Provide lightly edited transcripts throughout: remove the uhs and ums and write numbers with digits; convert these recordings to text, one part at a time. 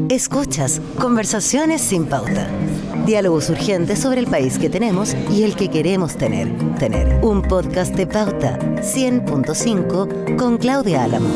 Escuchas Conversaciones sin Pauta. Diálogos urgentes sobre el país que tenemos y el que queremos tener. Un podcast de Pauta 100.5 con Claudia Álamo.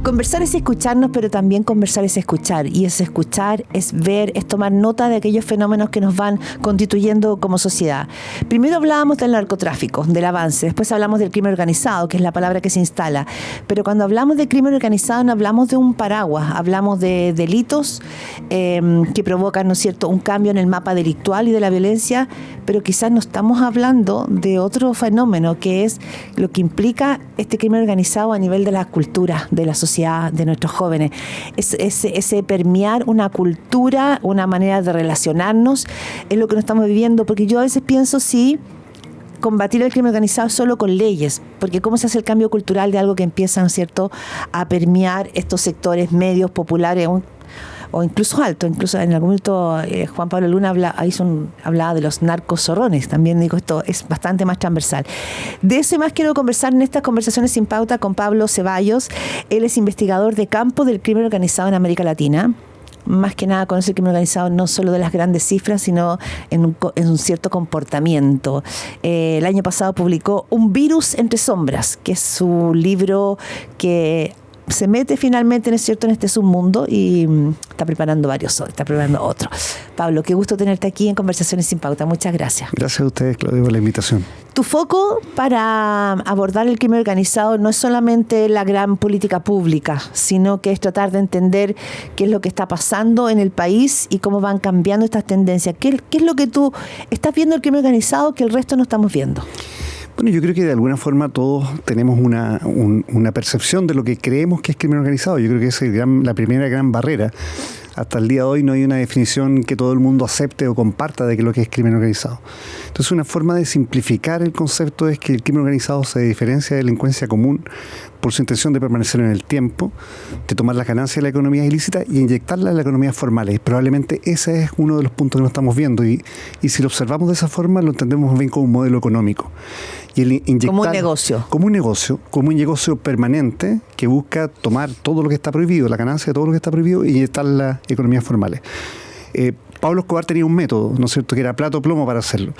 Conversar es escucharnos, pero también conversar es escuchar. Y es escuchar, es ver, es tomar nota de aquellos fenómenos que nos van constituyendo como sociedad. Primero hablábamos del narcotráfico, del avance. Después hablamos del crimen organizado, que es la palabra que se instala. Pero cuando hablamos de crimen organizado no hablamos de un paraguas. Hablamos de delitos que provocan, ¿no es cierto?, un cambio en el mapa delictual y de la violencia. Pero quizás no estamos hablando de otro fenómeno, que es lo que implica este crimen organizado a nivel de la cultura, de la sociedad, de nuestros jóvenes. Ese permear una cultura, una manera de relacionarnos, es lo que nos estamos viviendo, porque yo a veces pienso si combatir el crimen organizado solo con leyes, porque cómo se hace el cambio cultural de algo que empieza, ¿no es cierto?, a permear estos sectores medios, populares, o incluso alto. Incluso en algún momento Juan Pablo Luna hablaba de los narcozorrones. También digo, esto es bastante más transversal. De eso y más quiero conversar en estas Conversaciones sin Pauta con Pablo Ceballos. Él es investigador de campo del crimen organizado en América Latina. Más que nada conoce el crimen organizado no solo de las grandes cifras, sino en un cierto comportamiento. El año pasado publicó Un virus entre sombras, que es su libro que se mete finalmente, ¿no es cierto?, en este submundo y está preparando otro. Pablo, qué gusto tenerte aquí en Conversaciones sin Pauta. Muchas gracias. Gracias a ustedes, Claudio, por la invitación. Tu foco para abordar el crimen organizado no es solamente la gran política pública, sino que es tratar de entender qué es lo que está pasando en el país y cómo van cambiando estas tendencias. ¿Qué es lo que tú estás viendo el crimen organizado que el resto no estamos viendo? Bueno, yo creo que de alguna forma todos tenemos una percepción de lo que creemos que es crimen organizado. Yo creo que esa es la primera gran barrera. Hasta el día de hoy no hay una definición que todo el mundo acepte o comparta de lo que es crimen organizado. Entonces, una forma de simplificar el concepto es que el crimen organizado se diferencia de delincuencia común por su intención de permanecer en el tiempo, de tomar las ganancias de la economía ilícita y inyectarlas en la economía formal. Y probablemente ese es uno de los puntos que no estamos viendo. Y si lo observamos de esa forma, lo entendemos bien como un modelo económico. Y el inyectar, como un negocio permanente que busca tomar todo lo que está prohibido, la ganancia de todo lo que está prohibido, y inyectar las economías formales. Pablo Escobar tenía un método, ¿no es cierto?, que era plato o plomo para hacerlo.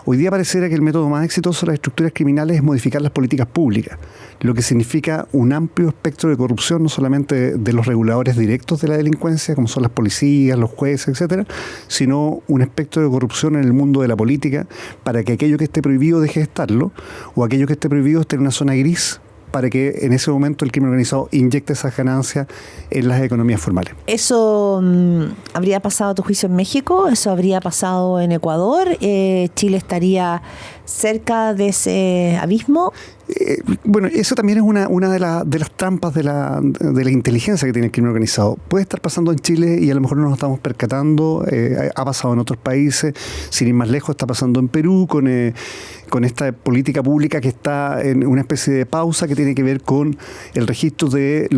Hoy día pareciera que el método más exitoso de las estructuras criminales es modificar las políticas públicas, lo que significa un amplio espectro de corrupción, no solamente de los reguladores directos de la delincuencia, como son las policías, los jueces, etcétera, sino un espectro de corrupción en el mundo de la política para que aquello que esté prohibido deje de estarlo, o aquello que esté prohibido esté en una zona gris, para que en ese momento el crimen organizado inyecte esas ganancias en las economías formales. ¿Eso habría pasado a tu juicio en México? ¿Eso habría pasado en Ecuador? ¿Chile estaría cerca de ese abismo? Bueno, eso también es una de las trampas de la inteligencia que tiene el crimen organizado. Puede estar pasando en Chile y a lo mejor no nos estamos percatando, ha pasado en otros países, sin ir más lejos está pasando en Perú con esta política pública que está en una especie de pausa que tiene que ver con el registro de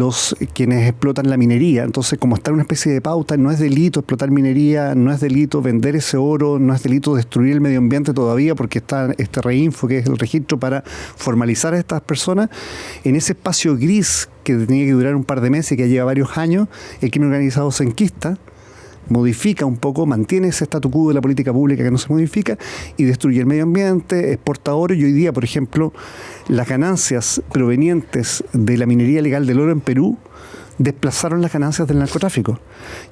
quienes explotan la minería. Entonces, como está en una especie de pauta, no es delito explotar minería, no es delito vender ese oro, no es delito destruir el medio ambiente todavía, porque está este reinfo que es el registro para formalizar a estas personas. En ese espacio gris que tenía que durar un par de meses, que lleva varios años, el crimen organizado se enquista, modifica un poco, mantiene ese statu quo de la política pública que no se modifica y destruye el medio ambiente, exporta oro. Y hoy día, por ejemplo, las ganancias provenientes de la minería ilegal del oro en Perú desplazaron las ganancias del narcotráfico.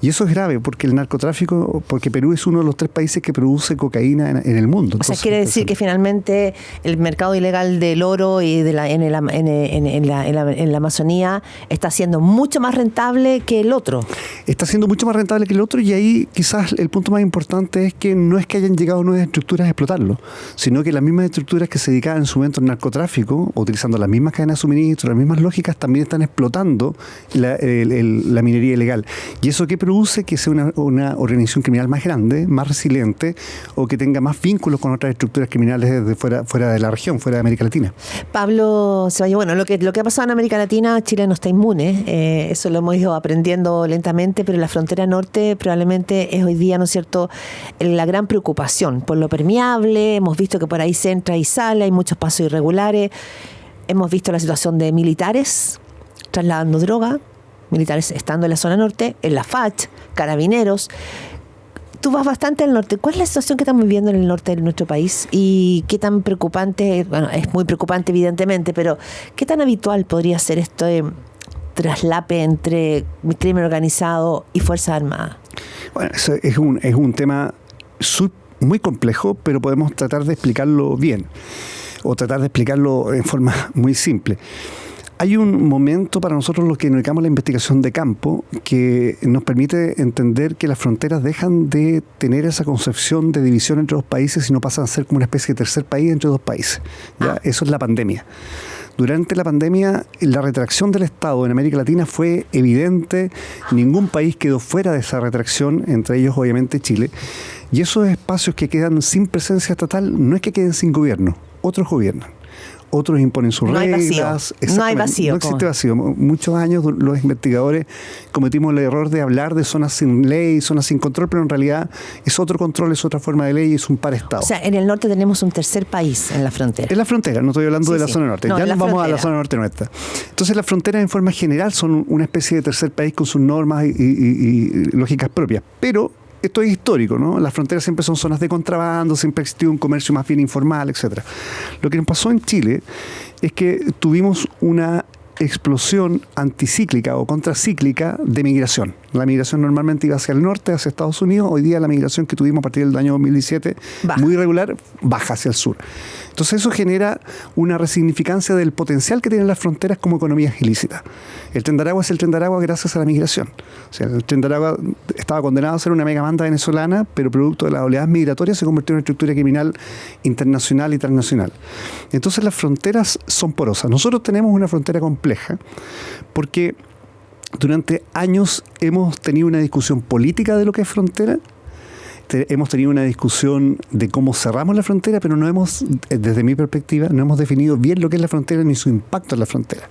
Y eso es grave porque Perú es uno de los 3 países que produce cocaína en el mundo. Entonces, quiere decir que finalmente el mercado ilegal del oro y en la Amazonía está siendo mucho más rentable que el otro. Está siendo mucho más rentable que el otro, y ahí quizás el punto más importante es que no es que hayan llegado nuevas estructuras a explotarlo, sino que las mismas estructuras que se dedicaban en su momento al narcotráfico, utilizando las mismas cadenas de suministro, las mismas lógicas, también están explotando la minería ilegal. ¿Y eso qué produce? Que sea una organización criminal más grande, más resiliente, o que tenga más vínculos con otras estructuras criminales desde fuera de la región, fuera de América Latina. Pablo Ceballos, bueno, lo que ha pasado en América Latina, Chile no está inmune, eso lo hemos ido aprendiendo lentamente, pero la frontera norte probablemente es hoy día, ¿no es cierto?, la gran preocupación por lo permeable. Hemos visto que por ahí se entra y sale, hay muchos pasos irregulares, hemos visto la situación de militares trasladando droga, militares estando en la zona norte, en la FACH, carabineros. Tú vas bastante al norte. ¿Cuál es la situación que estamos viviendo en el norte de nuestro país? ¿Y qué tan preocupante? Bueno, es muy preocupante evidentemente, pero ¿qué tan habitual podría ser esto de traslape entre crimen organizado y Fuerzas Armadas? Bueno, eso es un tema muy complejo, pero podemos tratar de explicarlo bien, o tratar de explicarlo en forma muy simple. Hay un momento para nosotros los que nos dedicamos a la investigación de campo que nos permite entender que las fronteras dejan de tener esa concepción de división entre dos países y no pasan a ser como una especie de tercer país entre dos países. ¿Ya? Eso es la pandemia. Durante la pandemia, la retracción del Estado en América Latina fue evidente. Ningún país quedó fuera de esa retracción, entre ellos obviamente Chile. Y esos espacios que quedan sin presencia estatal no es que queden sin gobierno, otros gobiernan. Otros imponen sus reglas. No hay vacío. No existe vacío. Muchos años los investigadores cometimos el error de hablar de zonas sin ley, zonas sin control, pero en realidad es otro control, es otra forma de ley, es un par-estado. O sea, en el norte tenemos un tercer país en la frontera. En la frontera, no estoy hablando de la zona norte. No, ya nos vamos a la zona norte nuestra. Entonces las fronteras en forma general son una especie de tercer país con sus normas y lógicas propias. Pero esto es histórico, ¿no? Las fronteras siempre son zonas de contrabando, siempre ha existido un comercio más bien informal, etcétera. Lo que nos pasó en Chile es que tuvimos una explosión anticíclica o contracíclica de migración. La migración normalmente iba hacia el norte, hacia Estados Unidos. Hoy día la migración que tuvimos a partir del año 2017, muy irregular, baja hacia el sur. Entonces eso genera una resignificancia del potencial que tienen las fronteras como economías ilícitas. El Tren de Aragua es el Tren de Aragua gracias a la migración. O sea, el Tren de Aragua estaba condenado a ser una megabanda venezolana, pero producto de las oleadas migratorias se convirtió en una estructura criminal internacional y transnacional. Entonces las fronteras son porosas. Nosotros tenemos una frontera compleja porque durante años hemos tenido una discusión política de lo que es frontera. Hemos tenido una discusión de cómo cerramos la frontera, pero no hemos, desde mi perspectiva, no hemos definido bien lo que es la frontera ni su impacto en la frontera.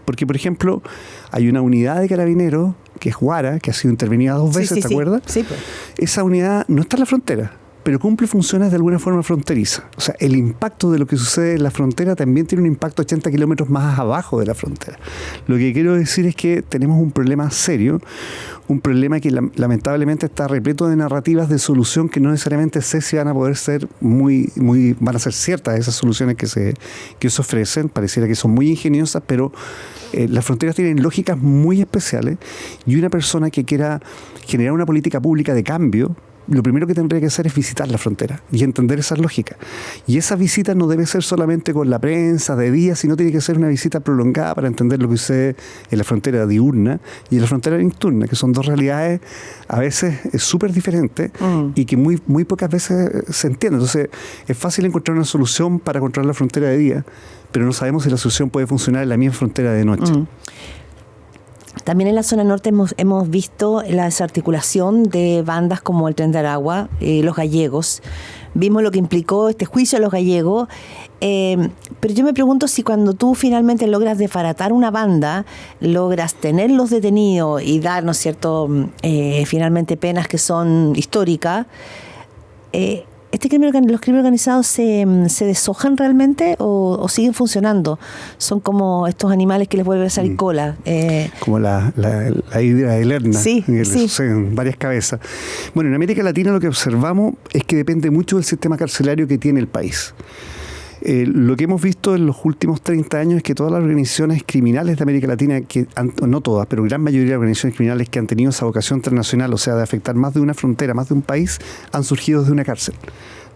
Porque, por ejemplo, hay una unidad de carabineros, que es Guara, que ha sido intervenida 2 veces, ¿te acuerdas? Sí, pues. Esa unidad no está en la frontera, pero cumple funciones de alguna forma fronteriza. O sea, el impacto de lo que sucede en la frontera también tiene un impacto 80 kilómetros más abajo de la frontera. Lo que quiero decir es que tenemos un problema serio, un problema que lamentablemente está repleto de narrativas de solución que no necesariamente sé si van a poder ser van a ser ciertas esas soluciones que se ofrecen. Pareciera que son muy ingeniosas, pero las fronteras tienen lógicas muy especiales y una persona que quiera generar una política pública de cambio, lo primero que tendría que hacer es visitar la frontera y entender esas lógicas. Y esa visita no debe ser solamente con la prensa de día, sino tiene que ser una visita prolongada para entender lo que sucede en la frontera diurna y en la frontera nocturna, que son dos realidades a veces súper diferentes y que muy pocas veces se entienden. Entonces es fácil encontrar una solución para controlar la frontera de día, pero no sabemos si la solución puede funcionar en la misma frontera de noche. También en la zona norte hemos visto la desarticulación de bandas como el Tren de Aragua, los gallegos. Vimos lo que implicó este juicio a los gallegos. Pero yo me pregunto si cuando tú finalmente logras desbaratar una banda, logras tenerlos detenidos y dar, ¿no es cierto?, finalmente penas que son históricas, ¿los crímenes organizados se deshojan realmente o siguen funcionando? Son como estos animales que les vuelve a salir cola. Como la hidra de Lerna, sí, que le suceden varias cabezas. Bueno, en América Latina lo que observamos es que depende mucho del sistema carcelario que tiene el país. Lo que hemos visto en los últimos 30 años es que todas las organizaciones criminales de América Latina, no todas, pero gran mayoría de organizaciones criminales que han tenido esa vocación transnacional, o sea, de afectar más de una frontera, más de un país, han surgido desde una cárcel.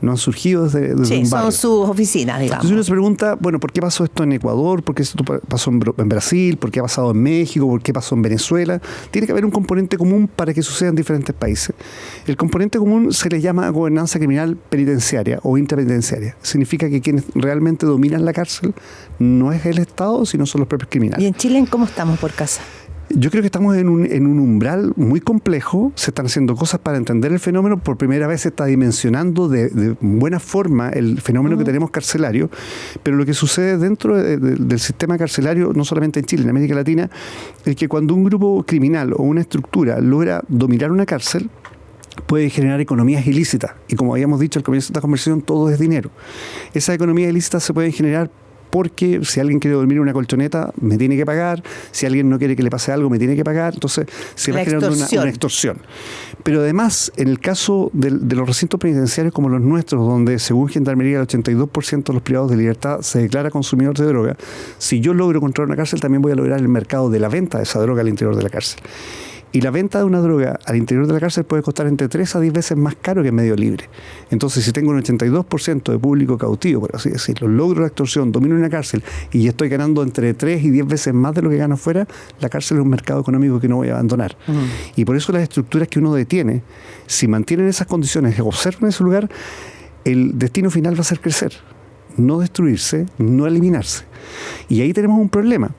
No han surgido desde un barrio. Son sus oficinas, digamos. Entonces uno se pregunta, bueno, ¿por qué pasó esto en Ecuador? ¿Por qué esto pasó en Brasil? ¿Por qué ha pasado en México? ¿Por qué pasó en Venezuela? Tiene que haber un componente común para que suceda en diferentes países. El componente común se le llama gobernanza criminal penitenciaria o intrapenitenciaria. Significa que quienes realmente dominan la cárcel no es el Estado, sino son los propios criminales. ¿Y en Chile cómo estamos por casa? Yo creo que estamos en un umbral muy complejo. Se están haciendo cosas para entender el fenómeno. Por primera vez se está dimensionando de buena forma el fenómeno que tenemos carcelario. Pero lo que sucede dentro del sistema carcelario, no solamente en Chile, en América Latina, es que cuando un grupo criminal o una estructura logra dominar una cárcel, puede generar economías ilícitas. Y como habíamos dicho al comienzo de esta conversación, todo es dinero. Esas economías ilícitas se pueden generar porque si alguien quiere dormir en una colchoneta, me tiene que pagar, si alguien no quiere que le pase algo, me tiene que pagar, entonces se va generando una extorsión. Pero además, en el caso de los recintos penitenciarios como los nuestros, donde según Gendarmería el 82% de los privados de libertad se declara consumidor de droga, si yo logro controlar una cárcel, también voy a lograr el mercado de la venta de esa droga al interior de la cárcel. Y la venta de una droga al interior de la cárcel puede costar entre 3 a 10 veces más caro que en medio libre. Entonces, si tengo un 82% de público cautivo, por así decirlo, logro la extorsión, domino una cárcel y estoy ganando entre 3 y 10 veces más de lo que gano afuera, la cárcel es un mercado económico que no voy a abandonar. Y por eso las estructuras que uno detiene, si mantienen esas condiciones, observan ese lugar, el destino final va a ser crecer, no destruirse, no eliminarse. Y ahí tenemos un problema.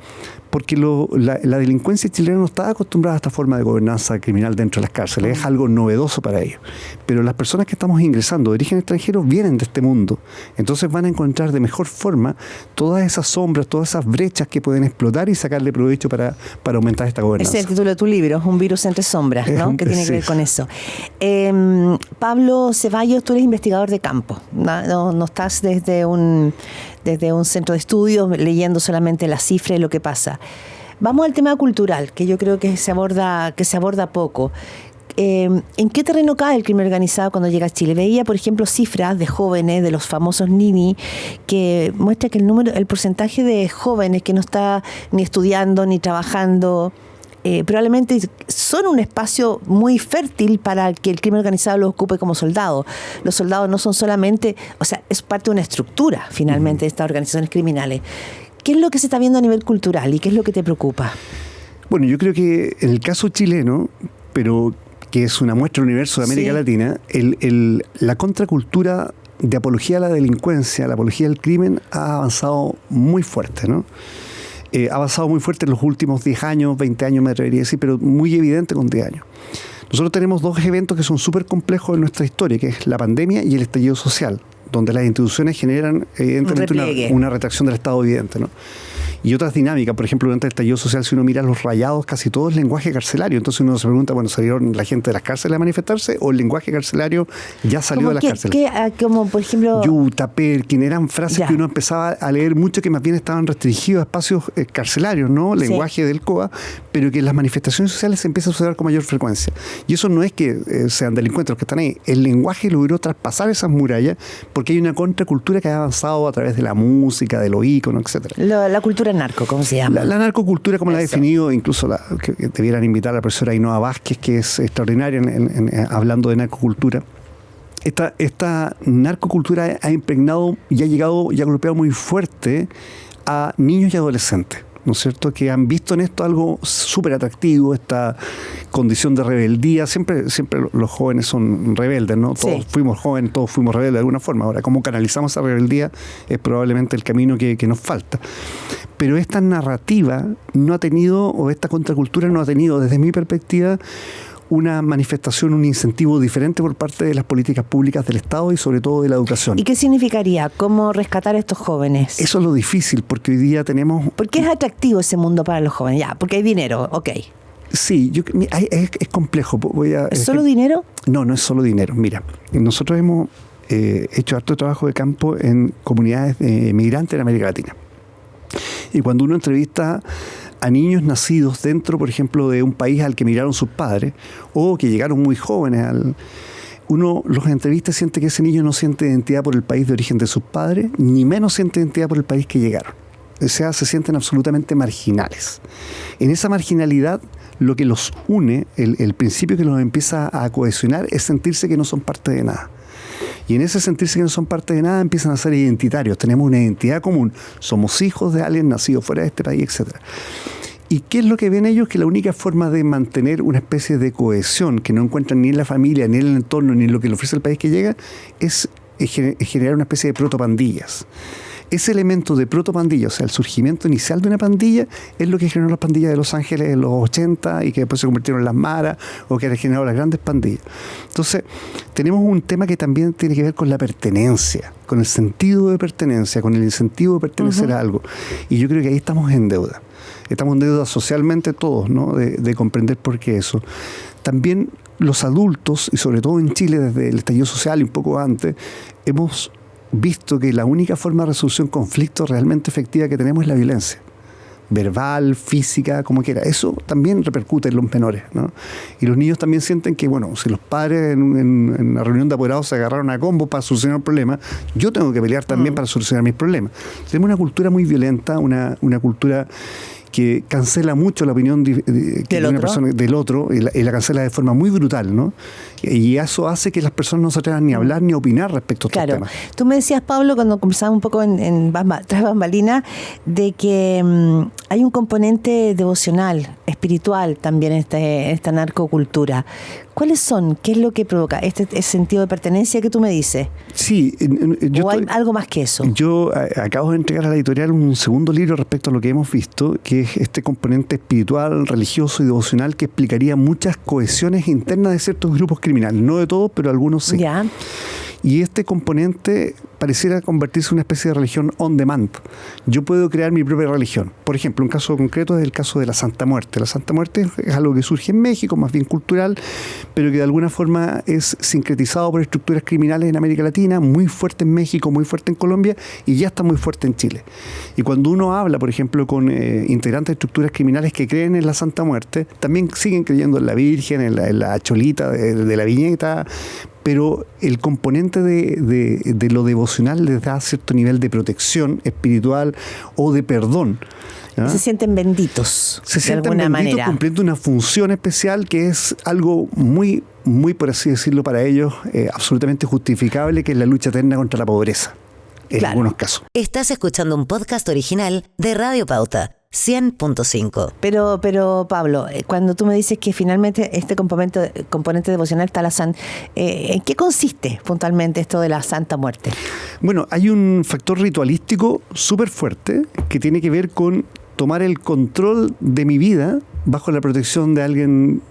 Porque la delincuencia chilena no está acostumbrada a esta forma de gobernanza criminal dentro de las cárceles, es algo novedoso para ellos. Pero las personas que estamos ingresando de origen extranjero vienen de este mundo, entonces van a encontrar de mejor forma todas esas sombras, todas esas brechas que pueden explotar y sacarle provecho para aumentar esta gobernanza. Ese es el título de tu libro, Un virus entre sombras, ¿no? Que tiene que ver con eso. Pablo Ceballos, tú eres investigador de campo, no estás desde un centro de estudios leyendo solamente las cifras y lo que pasa. Vamos al tema cultural, que yo creo que se aborda poco. ¿En qué terreno cae el crimen organizado cuando llega a Chile? Veía, por ejemplo, cifras de jóvenes, de los famosos Nini, que muestra que el porcentaje de jóvenes que no está ni estudiando ni trabajando, probablemente son un espacio muy fértil para que el crimen organizado los ocupe como soldados. Los soldados no son solamente, o sea, es parte de una estructura, finalmente, de estas organizaciones criminales. ¿Qué es lo que se está viendo a nivel cultural y qué es lo que te preocupa? Bueno, yo creo que en el caso chileno, pero que es una muestra del universo de América Latina, la contracultura de apología a la delincuencia, la apología del crimen, ha avanzado muy fuerte, ¿no? Ha avanzado muy fuerte en los últimos 10 años, 20 años me atrevería a decir, pero muy evidente con 10 años. Nosotros tenemos dos eventos que son súper complejos en nuestra historia, que es la pandemia y el estallido social, donde las instituciones generan evidentemente una retracción del Estado evidente, ¿no? Y otras dinámicas, por ejemplo, durante el estallido social, si uno mira los rayados, casi todo es lenguaje carcelario. Entonces uno se pregunta, bueno, ¿salieron la gente de las cárceles a manifestarse o el lenguaje carcelario ya salió de las cárceles? Como por ejemplo... Yuta, Perkin, eran frases que uno empezaba a leer mucho que más bien estaban restringidos a espacios carcelarios, ¿no? Lenguaje del COA, pero que en las manifestaciones sociales se empieza a usar con mayor frecuencia. Y eso no es que sean delincuentes los que están ahí. El lenguaje logró traspasar esas murallas porque hay una contracultura que ha avanzado a través de la música, de los íconos, etcétera. La cultura narco, ¿cómo se llama? La narcocultura, como la ha definido, incluso que debieran invitar a la profesora Ainhoa Vázquez, que es extraordinaria hablando de narcocultura. Esta narcocultura ha impregnado y ha llegado y ha golpeado muy fuerte a niños y adolescentes, ¿no es cierto?, que han visto en esto algo súper atractivo, esta condición de rebeldía. Siempre los jóvenes son rebeldes, ¿no? Todos fuimos jóvenes, todos fuimos rebeldes de alguna forma. Ahora, cómo canalizamos esa rebeldía es probablemente el camino que nos falta. Pero esta narrativa no ha tenido, o esta contracultura no ha tenido, desde mi perspectiva, una manifestación, un incentivo diferente por parte de las políticas públicas del Estado y sobre todo de la educación. ¿Y qué significaría? ¿Cómo rescatar a estos jóvenes? Eso es lo difícil, porque hoy día tenemos... ¿Por qué es atractivo ese mundo para los jóvenes? Ya, porque hay dinero, ok. Sí, es complejo. ¿Es solo dinero? No es solo dinero. Mira, nosotros hemos hecho harto trabajo de campo en comunidades migrantes en América Latina. Y cuando uno entrevista a niños nacidos dentro, por ejemplo, de un país al que emigraron sus padres, o que llegaron muy jóvenes, uno los entrevista y siente que ese niño no siente identidad por el país de origen de sus padres, ni menos siente identidad por el país que llegaron. O sea, se sienten absolutamente marginales. En esa marginalidad, lo que los une, el principio que los empieza a cohesionar, es sentirse que no son parte de nada. Y en ese sentirse que no son parte de nada empiezan a ser identitarios. Tenemos una identidad común. Somos hijos de alguien nacido fuera de este país, etc. ¿Y qué es lo que ven ellos? Que la única forma de mantener una especie de cohesión que no encuentran ni en la familia, ni en el entorno, ni en lo que le ofrece el país que llega, es generar una especie de protopandillas. Ese elemento de protopandilla, o sea, el surgimiento inicial de una pandilla, es lo que generó las pandillas de Los Ángeles en los 80 y que después se convirtieron en las maras, o que han generado las grandes pandillas. Entonces, tenemos un tema que también tiene que ver con la pertenencia, con el sentido de pertenencia, con el incentivo de pertenecer a algo. Y yo creo que ahí estamos en deuda. Estamos en deuda socialmente todos, ¿no?, de comprender por qué eso. También los adultos, y sobre todo en Chile desde el estallido social y un poco antes, hemos visto que la única forma de resolución de conflictos realmente efectiva que tenemos es la violencia. Verbal, física, como quiera. Eso también repercute en los menores, ¿no? Y los niños también sienten que, bueno, si los padres en una reunión de apoderados se agarraron a combo para solucionar un problema, yo tengo que pelear también para solucionar mis problemas. Tenemos una cultura muy violenta, una cultura que cancela mucho la opinión de una persona del otro y la cancela de forma muy brutal, ¿no? Y eso hace que las personas no se atrevan ni a hablar ni a opinar respecto a estos temas. Tú me decías, Pablo, cuando conversábamos un poco tras bambalinas, de que hay un componente devocional, espiritual también en esta narcocultura. ¿Cuáles son? ¿Qué es lo que provoca este sentido de pertenencia que tú me dices? Sí. ¿O hay algo más que eso? Yo acabo de entregar a la editorial un segundo libro respecto a lo que hemos visto, que es este componente espiritual, religioso y devocional que explicaría muchas cohesiones internas de ciertos grupos criminales. No de todos, pero algunos sí. Ya. Y este componente pareciera convertirse en una especie de religión on demand. Yo puedo crear mi propia religión. Por ejemplo, un caso concreto es el caso de la Santa Muerte. La Santa Muerte es algo que surge en México, más bien cultural, pero que de alguna forma es sincretizado por estructuras criminales en América Latina, muy fuerte en México, muy fuerte en Colombia y ya está muy fuerte en Chile. Y cuando uno habla, por ejemplo, con integrantes de estructuras criminales que creen en la Santa Muerte, también siguen creyendo en la Virgen, en la cholita de la viñeta, pero el componente de lo devocional les da cierto nivel de protección espiritual o de perdón. ¿Ah? Se sienten benditos, se sienten de alguna benditos manera. Cumpliendo una función especial que es algo muy, muy, por así decirlo, para ellos, absolutamente justificable, que es la lucha eterna contra la pobreza, en algunos casos. Estás escuchando un podcast original de Radio Pauta, 100.5. Pero Pablo, cuando tú me dices que finalmente este componente devocional está ¿en qué consiste puntualmente esto de la Santa Muerte? Bueno, hay un factor ritualístico súper fuerte que tiene que ver con tomar el control de mi vida bajo la protección de alguien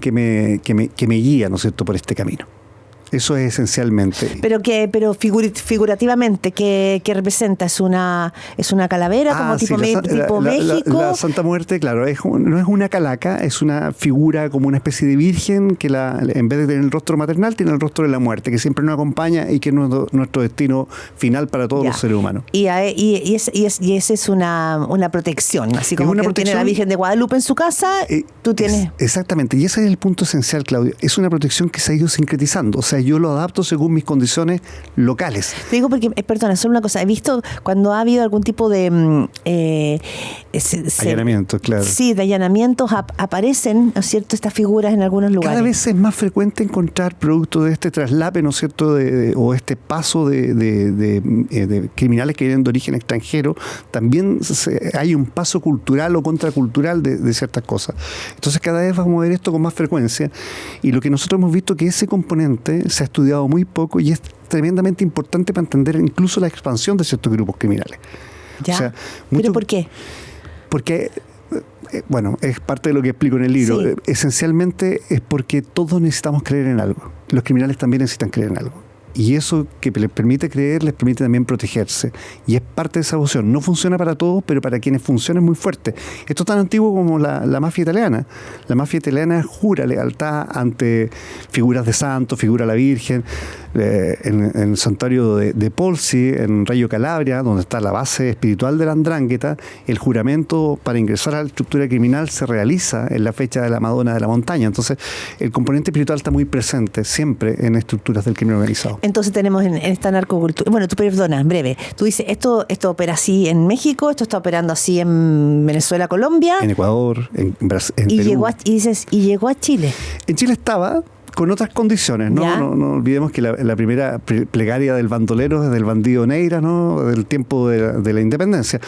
que me guía, ¿no es cierto?, por este camino. Eso es esencialmente. Pero figurativamente, ¿qué representa? ¿Es una calavera como tipo México? La Santa Muerte, claro, no es una calaca, es una figura como una especie de virgen que en vez de tener el rostro maternal, tiene el rostro de la muerte, que siempre nos acompaña y que es nuestro destino final para todos los seres humanos. Y esa es una protección, así como que tiene la Virgen de Guadalupe en su casa, tú tienes... Exactamente, y ese es el punto esencial, Claudio. Es una protección que se ha ido sincretizando, o sea, yo lo adapto según mis condiciones locales. Te digo porque, perdona, solo una cosa. He visto cuando ha habido algún tipo de... allanamientos, claro. Sí, de allanamientos, aparecen, ¿no es cierto?, estas figuras en algunos lugares. Cada vez es más frecuente encontrar producto de este traslape, ¿no es cierto?, o este paso de criminales que vienen de origen extranjero. También hay un paso cultural o contracultural de ciertas cosas. Entonces cada vez vamos a ver esto con más frecuencia, y lo que nosotros hemos visto que ese componente se ha estudiado muy poco y es tremendamente importante para entender incluso la expansión de ciertos grupos criminales. Ya. O sea, ¿pero por qué? Porque, bueno, es parte de lo que explico en el libro. Sí. Esencialmente es porque todos necesitamos creer en algo. Los criminales también necesitan creer en algo. Y eso que les permite creer, les permite también protegerse. Y es parte de esa devoción. No funciona para todos, pero para quienes funciona es muy fuerte. Esto es tan antiguo como la mafia italiana. La mafia italiana jura lealtad ante figuras de santos, figura de la Virgen. En el santuario de Polsi, en Reggio Calabria, donde está la base espiritual de la 'Ndrangheta, el juramento para ingresar a la estructura criminal se realiza en la fecha de la Madonna de la Montaña. Entonces, el componente espiritual está muy presente siempre en estructuras del crimen organizado. Entonces tenemos en esta narcocultura... Bueno, tú perdona, en breve. Tú dices, esto opera así en México, esto está operando así en Venezuela, Colombia. En Ecuador, en Brasil, en Perú. Llegó a Chile. En Chile estaba... con otras condiciones, ¿no? No olvidemos que la primera plegaria del bandolero es del bandido Neira, ¿no?, del tiempo de la independencia.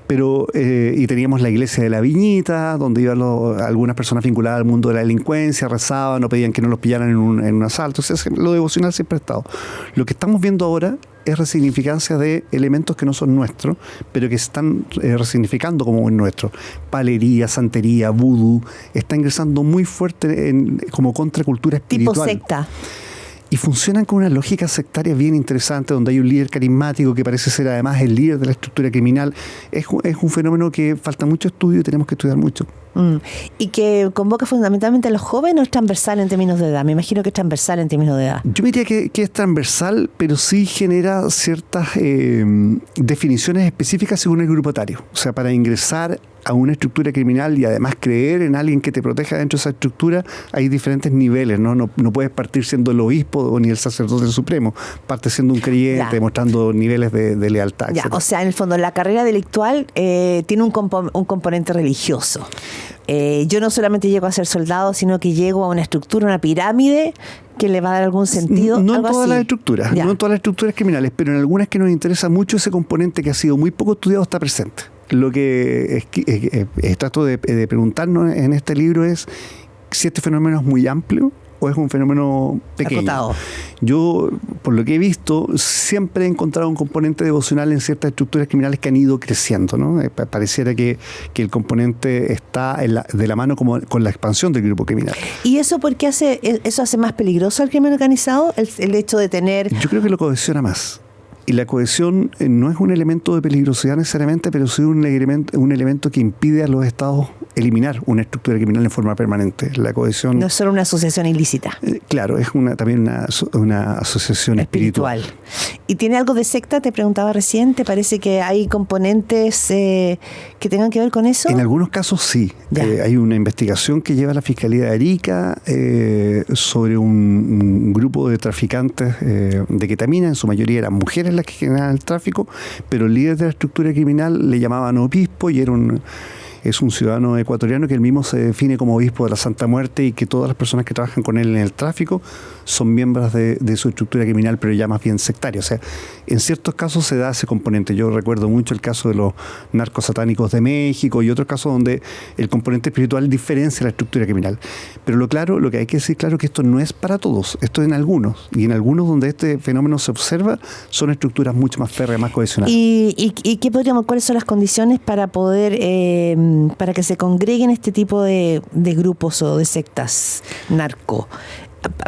Pero, y teníamos la iglesia de la Viñita, donde iban algunas personas vinculadas al mundo de la delincuencia, rezaban o pedían que no los pillaran en un asalto. O sea, lo devocional siempre ha estado. Lo que estamos viendo ahora es resignificancia de elementos que no son nuestros, pero que se están resignificando como nuestros. Palería, santería, vudú, está ingresando muy fuerte como contracultura espiritual. Tipo secta. y funcionan con una lógica sectaria bien interesante, donde hay un líder carismático que parece ser además el líder de la estructura criminal. Es un fenómeno que falta mucho estudio y tenemos que estudiar mucho. Y que convoca fundamentalmente a los jóvenes, ¿o es transversal en términos de edad? Me imagino que es transversal en términos de edad. Yo diría que es transversal, pero sí genera ciertas definiciones específicas según el grupo etario. O sea, para ingresar a una estructura criminal y además creer en alguien que te proteja dentro de esa estructura, hay diferentes niveles, ¿no? No puedes partir siendo el obispo ni el sacerdote supremo, partes siendo un creyente, demostrando niveles de lealtad. Ya, o sea, en el fondo, la carrera delictual tiene un componente religioso. Yo no solamente llego a ser soldado, sino que llego a una estructura, una pirámide que le va a dar algún sentido. No en todas las estructuras, no en todas las estructuras criminales, pero en algunas que nos interesa mucho, ese componente que ha sido muy poco estudiado está presente. Lo que trato de preguntarnos en este libro es si este fenómeno es muy amplio o es un fenómeno pequeño. Acotado. Yo, por lo que he visto, siempre he encontrado un componente devocional en ciertas estructuras criminales que han ido creciendo, ¿no? Pareciera que el componente está de la mano como con la expansión del grupo criminal. ¿Y eso por qué hace más peligroso al crimen organizado? El hecho de tener... Yo creo que lo cohesiona más. Y la cohesión no es un elemento de peligrosidad necesariamente, pero sí un elemento que impide a los estados eliminar una estructura criminal en forma permanente. La cohesión... No es solo una asociación ilícita. Claro, es también una asociación espiritual. ¿Y tiene algo de secta? Te preguntaba recién. ¿Te parece que hay componentes que tengan que ver con eso? En algunos casos sí. Hay una investigación que lleva la Fiscalía de Arica sobre un grupo de traficantes de ketamina. En su mayoría eran mujeres las que generaban el tráfico, pero el líder de la estructura criminal le llamaban obispo y es un ciudadano ecuatoriano que él mismo se define como obispo de la Santa Muerte y que todas las personas que trabajan con él en el tráfico son miembros de su estructura criminal, pero ya más bien sectaria. O sea, en ciertos casos se da ese componente. Yo recuerdo mucho el caso de los narcos satánicos de México y otros casos donde el componente espiritual diferencia la estructura criminal. Pero lo que hay que decir claro es que esto no es para todos, esto es en algunos. Y en algunos donde este fenómeno se observa son estructuras mucho más férreas, más cohesionadas. ¿Y cuáles son las condiciones para poder... para que se congreguen este tipo de grupos o de sectas narco?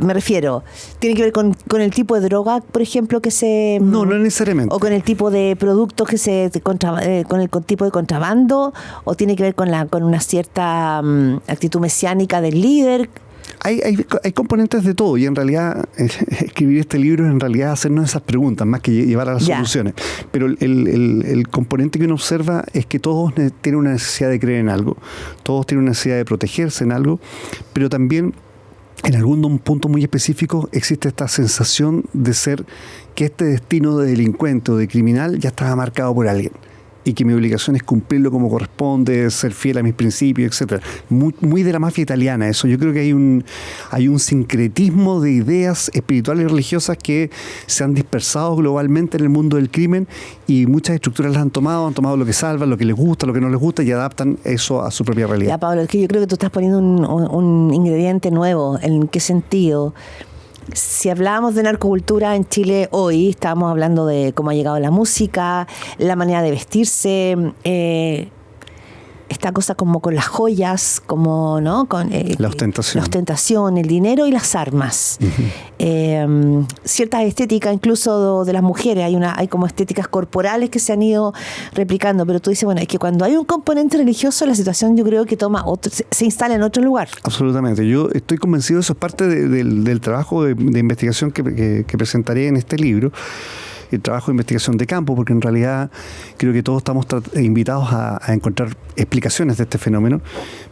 Me refiero, ¿tiene que ver con el tipo de droga, por ejemplo, que se... No necesariamente. ¿O con el tipo de productos con el tipo de contrabando? ¿O tiene que ver con una cierta actitud mesiánica del líder? Hay componentes de todo y en realidad escribir este libro es en realidad hacernos esas preguntas más que llevar a las soluciones. Pero el componente que uno observa es que todos tienen una necesidad de creer en algo, todos tienen una necesidad de protegerse en algo, pero también en algún punto muy específico existe esta sensación de ser que este destino de delincuente o de criminal ya estaba marcado por alguien y que mi obligación es cumplirlo como corresponde, ser fiel a mis principios, etcétera. Muy de la mafia italiana eso. Yo creo que hay un sincretismo de ideas espirituales y religiosas que se han dispersado globalmente en el mundo del crimen y muchas estructuras las han tomado lo que salva, lo que les gusta, lo que no les gusta y adaptan eso a su propia realidad. Ya, Pablo, es que yo creo que tú estás poniendo un ingrediente nuevo. ¿En qué sentido? Si hablábamos de narcocultura en Chile hoy, estábamos hablando de cómo ha llegado la música, la manera de vestirse, esta cosa como con las joyas, como, ¿no? Con la ostentación, el dinero y las armas. Uh-huh. Ciertas estéticas, incluso de las mujeres, hay como estéticas corporales que se han ido replicando, pero tú dices, bueno, es que cuando hay un componente religioso, la situación yo creo que se instala en otro lugar. Absolutamente, yo estoy convencido, eso es parte del trabajo de investigación que presentaré en este libro. El trabajo de investigación de campo, porque en realidad creo que todos estamos invitados a encontrar explicaciones de este fenómeno,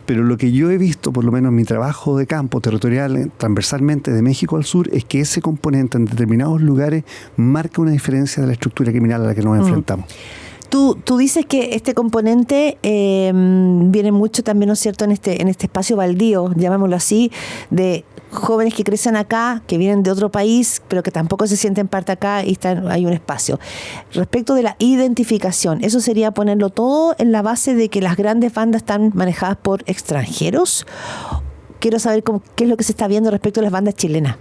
pero lo que yo he visto, por lo menos en mi trabajo de campo territorial, transversalmente de México al sur, es que ese componente en determinados lugares marca una diferencia de la estructura criminal a la que nos enfrentamos. Tú dices que este componente viene mucho también, ¿no es cierto?, en este espacio baldío, llamémoslo así, de jóvenes que crecen acá, que vienen de otro país, pero que tampoco se sienten parte acá y hay un espacio. Respecto de la identificación, ¿eso sería ponerlo todo en la base de que las grandes bandas están manejadas por extranjeros? Quiero saber qué es lo que se está viendo respecto a las bandas chilenas.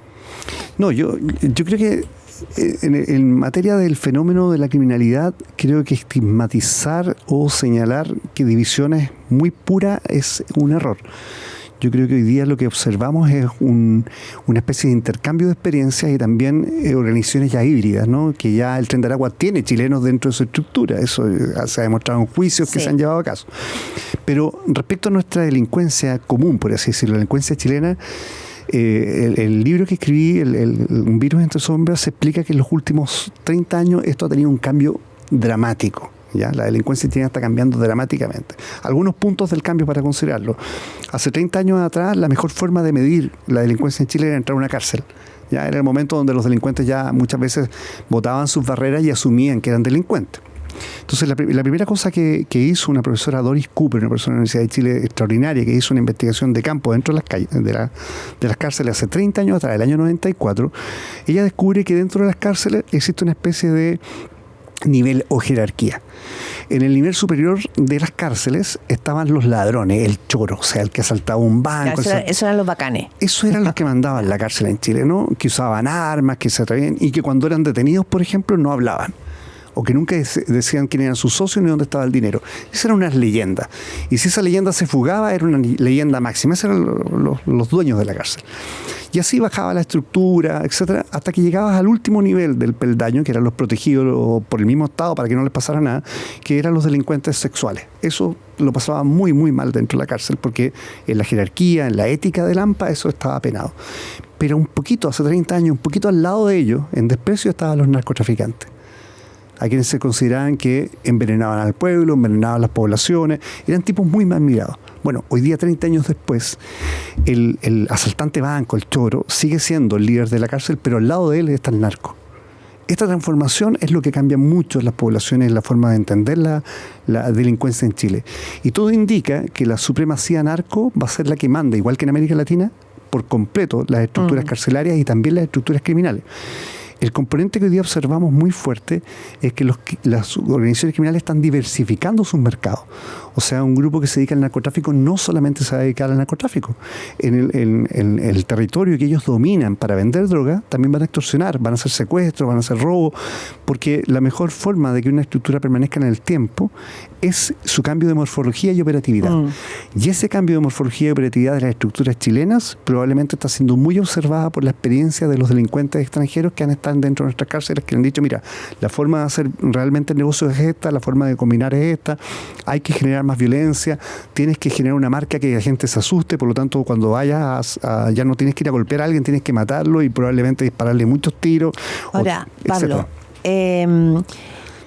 No, yo creo que en materia del fenómeno de la criminalidad, creo que estigmatizar o señalar que divisiones muy puras es un error. Yo creo que hoy día lo que observamos es una especie de intercambio de experiencias y también organizaciones ya híbridas, ¿no? Que ya el Tren de Aragua tiene chilenos dentro de su estructura. Eso se ha demostrado en juicios que se han llevado a caso. Pero respecto a nuestra delincuencia común, por así decirlo, la delincuencia chilena, el libro que escribí, Un virus entre sombras, se explica que en los últimos 30 años esto ha tenido un cambio dramático. ¿Ya? La delincuencia chilena está cambiando dramáticamente. Algunos puntos del cambio para considerarlo. Hace 30 años atrás, la mejor forma de medir la delincuencia en Chile era entrar a una cárcel. Ya era el momento donde los delincuentes ya muchas veces botaban sus barreras y asumían que eran delincuentes. Entonces, la primera cosa que hizo una profesora, Doris Cooper, una profesora de la Universidad de Chile extraordinaria, que hizo una investigación de campo dentro de las calles, de las cárceles hace 30 años atrás, el año 94, ella descubre que dentro de las cárceles existe una especie de nivel o jerarquía. En el nivel superior de las cárceles estaban los ladrones, el choro, o sea, el que asaltaba un banco. Eso eran los bacanes. Eso eran los que mandaban la cárcel en Chile, ¿no? Que usaban armas, que se atrevían y que cuando eran detenidos, por ejemplo, no hablaban. O que nunca decían quién eran sus socios ni dónde estaba el dinero. Esas eran unas leyendas. Y si esa leyenda se fugaba, era una leyenda máxima. Esos eran los dueños de la cárcel. Y así bajaba la estructura, etcétera, hasta que llegabas al último nivel del peldaño, que eran los protegidos por el mismo Estado para que no les pasara nada, que eran los delincuentes sexuales. Eso lo pasaba muy, muy mal dentro de la cárcel, porque en la jerarquía, en la ética del AMPA, eso estaba penado. Pero un poquito, hace 30 años, un poquito al lado de ellos, en desprecio, estaban los narcotraficantes. A quienes se consideraban que envenenaban al pueblo, envenenaban las poblaciones, eran tipos muy mal mirados. Bueno, hoy día, 30 años después, el asaltante banco, el choro, sigue siendo el líder de la cárcel, pero al lado de él está el narco. Esta transformación es lo que cambia mucho en las poblaciones, en la forma de entender la delincuencia en Chile. Y todo indica que la supremacía narco va a ser la que manda, igual que en América Latina, por completo las estructuras carcelarias y también las estructuras criminales. El componente que hoy día observamos muy fuerte es que las organizaciones criminales están diversificando sus mercados. O sea, un grupo que se dedica al narcotráfico no solamente se va a dedicar al narcotráfico. En el territorio que ellos dominan para vender droga, también van a extorsionar, van a hacer secuestros, van a hacer robos, porque la mejor forma de que una estructura permanezca en el tiempo es su cambio de morfología y operatividad. Y ese cambio de morfología y operatividad de las estructuras chilenas probablemente está siendo muy observada por la experiencia de los delincuentes extranjeros que han estado dentro de nuestras cárceles, que han dicho, mira, la forma de hacer realmente el negocio es esta, la forma de combinar es esta, hay que generar más violencia, tienes que generar una marca que la gente se asuste, por lo tanto cuando vayas ya no tienes que ir a golpear a alguien, tienes que matarlo y probablemente dispararle muchos tiros. Ahora, Pablo,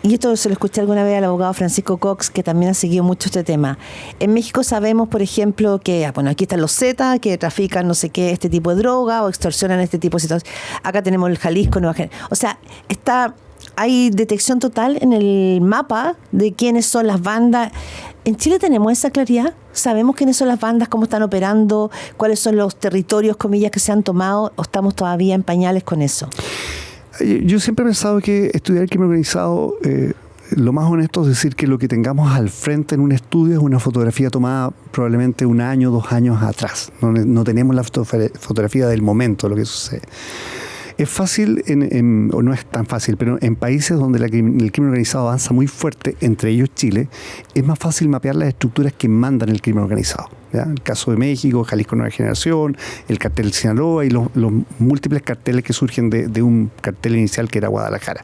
y esto se lo escuché alguna vez al abogado Francisco Cox, que también ha seguido mucho este tema. En México sabemos, por ejemplo, que aquí están los Zetas, que trafican no sé qué, este tipo de droga o extorsionan este tipo de situaciones. Acá tenemos el Jalisco, Nueva Generación. O sea, hay detección total en el mapa de quiénes son las bandas. ¿En Chile tenemos esa claridad? ¿Sabemos quiénes son las bandas, cómo están operando, cuáles son los territorios, comillas, que se han tomado, o estamos todavía en pañales con eso? Yo siempre he pensado que estudiar el crimen organizado, lo más honesto es decir que lo que tengamos al frente en un estudio es una fotografía tomada probablemente 1 año, 2 años atrás. No tenemos la fotografía del momento, lo que sucede. Es fácil, o no es tan fácil, pero en países donde el crimen organizado avanza muy fuerte, entre ellos Chile, es más fácil mapear las estructuras que mandan el crimen organizado. ¿Ya? El caso de México, Jalisco Nueva Generación, el cartel de Sinaloa y los múltiples carteles que surgen de un cartel inicial que era Guadalajara.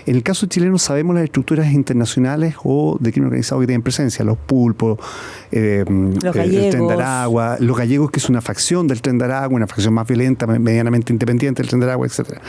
En el caso chileno sabemos las estructuras internacionales o de crimen organizado que tienen presencia, los pulpos, el Tren de Aragua, los gallegos, que es una facción del Tren de Aragua, una facción más violenta, medianamente independiente del Tren de Aragua, etcétera.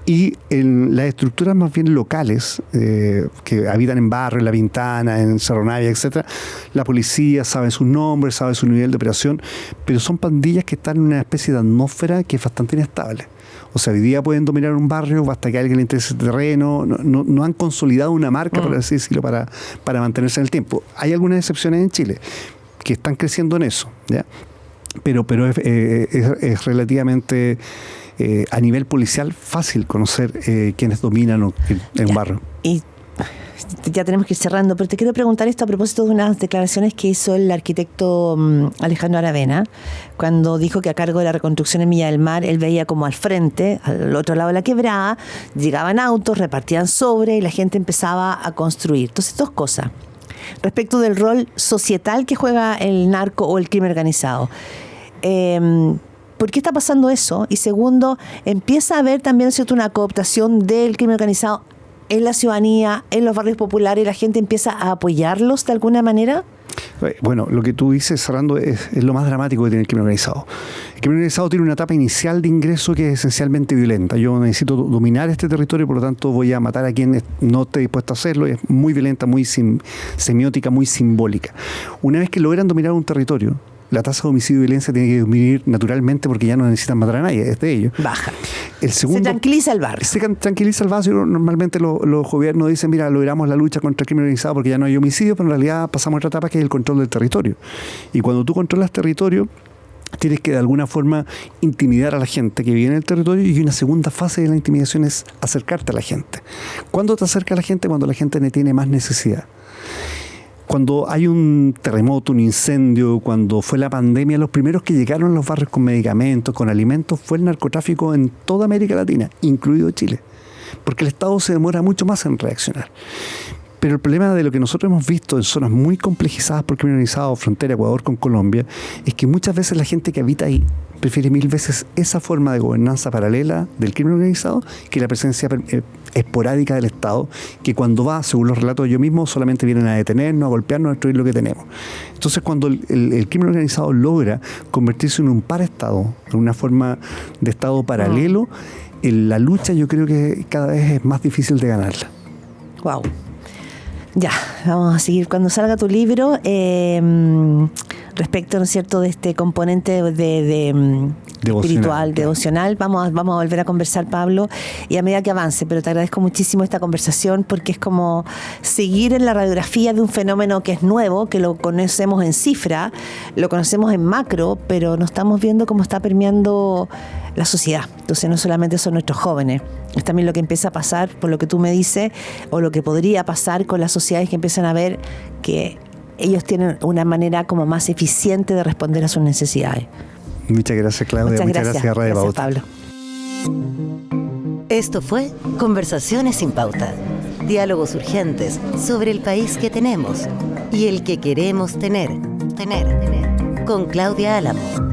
Y en las estructuras más bien locales, que habitan en Barrio, en La Pintana, en Cerro Navia, etcétera, la policía sabe sus nombres, sabe su nivel de operación, pero son pandillas que están en una especie de atmósfera que es bastante inestable. O sea, hoy día pueden dominar un barrio, basta que a alguien le interese el terreno, no han consolidado una marca, por así decirlo, para mantenerse en el tiempo. Hay algunas excepciones en Chile que están creciendo en eso, ¿ya? Pero es relativamente... a nivel policial fácil conocer quiénes dominan en un barrio. Y ya tenemos que ir cerrando, pero te quiero preguntar esto a propósito de unas declaraciones que hizo el arquitecto Alejandro Aravena, cuando dijo que a cargo de la reconstrucción en Viña del Mar, él veía como al frente, al otro lado de la quebrada, llegaban autos, repartían sobre y la gente empezaba a construir. Entonces, 2 cosas. Respecto del rol societal que juega el narco o el crimen organizado. ¿por qué está pasando eso? Y segundo, empieza a haber también, ¿cierto?, una cooptación del crimen organizado en la ciudadanía, en los barrios populares, y la gente empieza a apoyarlos de alguna manera. Bueno, lo que tú dices, cerrando, es lo más dramático que tiene el crimen organizado. El crimen organizado tiene una etapa inicial de ingreso que es esencialmente violenta. Yo necesito dominar este territorio, por lo tanto voy a matar a quien no esté dispuesto a hacerlo. Es muy violenta, muy semiótica, muy simbólica. Una vez que logran dominar un territorio, la tasa de homicidio y violencia tiene que disminuir naturalmente porque ya no necesitan matar a nadie, es de ellos. Baja. Se tranquiliza el barrio. Se tranquiliza el barrio. Normalmente los gobiernos dicen, mira, logramos la lucha contra el crimen organizado porque ya no hay homicidio, pero en realidad pasamos a otra etapa que es el control del territorio. Y cuando tú controlas territorio, tienes que de alguna forma intimidar a la gente que vive en el territorio, y una segunda fase de la intimidación es acercarte a la gente. ¿Cuándo te acerca a la gente? Cuando la gente tiene más necesidad. Cuando hay un terremoto, un incendio, cuando fue la pandemia, los primeros que llegaron a los barrios con medicamentos, con alimentos, fue el narcotráfico en toda América Latina, incluido Chile. Porque el Estado se demora mucho más en reaccionar. Pero el problema de lo que nosotros hemos visto en zonas muy complejizadas por crimen organizado, frontera Ecuador con Colombia, es que muchas veces la gente que habita ahí prefiere 1000 veces esa forma de gobernanza paralela del crimen organizado que la presencia esporádica del Estado, que cuando va, según los relatos de yo mismo, solamente vienen a detenernos, a golpearnos, a destruir lo que tenemos. Entonces, cuando el crimen organizado logra convertirse en un parastado, en una forma de Estado paralelo, la lucha yo creo que cada vez es más difícil de ganarla. Wow. Ya, vamos a seguir cuando salga tu libro. Respecto, ¿no es cierto?, de este componente espiritual, devocional. Vamos a volver a conversar, Pablo, y a medida que avance, pero te agradezco muchísimo esta conversación porque es como seguir en la radiografía de un fenómeno que es nuevo, que lo conocemos en cifra, lo conocemos en macro, pero no estamos viendo cómo está permeando la sociedad. Entonces no solamente son nuestros jóvenes, es también lo que empieza a pasar, por lo que tú me dices, o lo que podría pasar con las sociedades que empiezan a ver que ellos tienen una manera como más eficiente de responder a sus necesidades. Muchas gracias, Claudia. Muchas gracias, Radio Pauta. Pablo. Esto fue Conversaciones sin Pauta. Diálogos urgentes sobre el país que tenemos y el que queremos tener. Con Claudia Álamo.